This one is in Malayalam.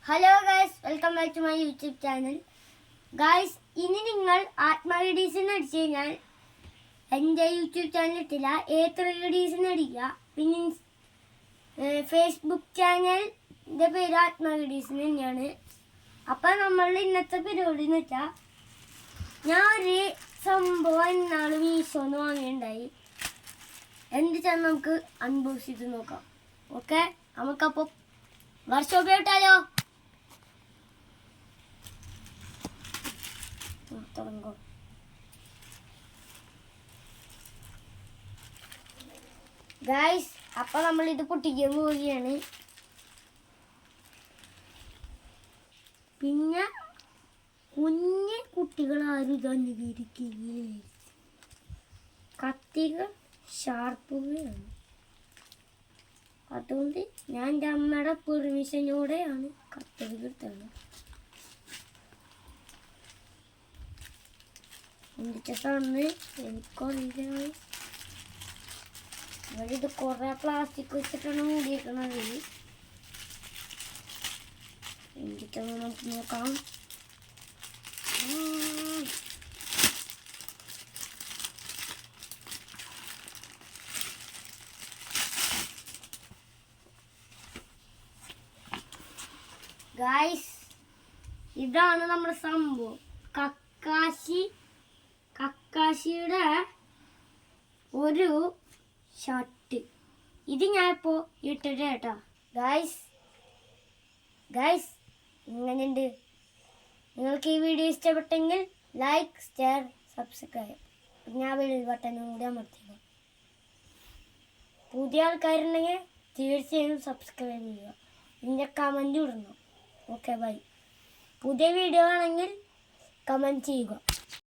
Hello guys, welcome back to my YouTube channel. Guys, ഇനി നിങ്ങൾ ആത്മവിഡീസ് എന്ന് അടിച്ചു കഴിഞ്ഞാൽ എൻ്റെ യൂട്യൂബ് ചാനൽ ഇട്ടില്ല, A3Ds എന്ന് അടിക്കുക. പിന്നെ ഫേസ്ബുക്ക് ചാനലിൻ്റെ പേര് ആത്മവിഡീസ് തന്നെയാണ്. അപ്പം നമ്മൾ ഇന്നത്തെ പരിപാടി എന്ന് വെച്ചാൽ, ഞാൻ ഒരു സംഭവം ഇന്നാൾ മീഷോന്ന് വാങ്ങിയിട്ടുണ്ടായി. എന്തിച്ചാൽ നമുക്ക് അൺബോക്സ് ചെയ്ത് നോക്കാം. ഓക്കെ, നമുക്കപ്പോൾ വർക്ക്ഷോപ്പ് ഇട്ടാലോ? തുടങ്ങോ. ഗൈസ്, അപ്പൊ നമ്മൾ ഇത് പൊട്ടിക്കാൻ പോവുകയാണ്. പിന്നെ കുഞ്ഞു കുട്ടികൾ ആരും ഇത് അനുകരിക്കുകയില്ല. കത്തികൾ ഷാർപ്പുകയാണ്. അതുകൊണ്ട് ഞാൻ എൻ്റെ അമ്മയുടെ പെർമിഷനോടെയാണ് കത്തികൾ എടുത്തത്. എന്തിട്ടാണ് എനിക്കറിയില്ല. ഇത് കുറെ പ്ലാസ്റ്റിക് വെച്ചിട്ടാണ് മൂടിയേക്കുന്നത്. എന്തിട്ടാണ് നമുക്ക് നോക്കാം. ഗൈസ്, ഇതാണ് നമ്മുടെ സംഭവം. കക്കാശിയുടെ ഒരു ഷർട്ട്. ഇത് ഞാൻ ഇപ്പോൾ ഇട്ടിട്ട് കേട്ടോ. ഗൈസ് ഇങ്ങനെയുണ്ട്. നിങ്ങൾക്ക് ഈ വീഡിയോ ഇഷ്ടപ്പെട്ടെങ്കിൽ ലൈക്ക്, ഷെയർ, സബ്സ്ക്രൈബ്. ഞാൻ ബെൽ ബട്ടണും കൂടി അമർത്തുക. പുതിയ ആൾക്കാരുണ്ടെങ്കിൽ തീർച്ചയായും സബ്സ്ക്രൈബ് ചെയ്യുക. ഇതിൻ്റെ കമൻറ്റ് ഇടണം. Okay, bye. പുതിയ വീഡിയോ ആണെങ്കിൽ കമൻറ്റ് ചെയ്യുക.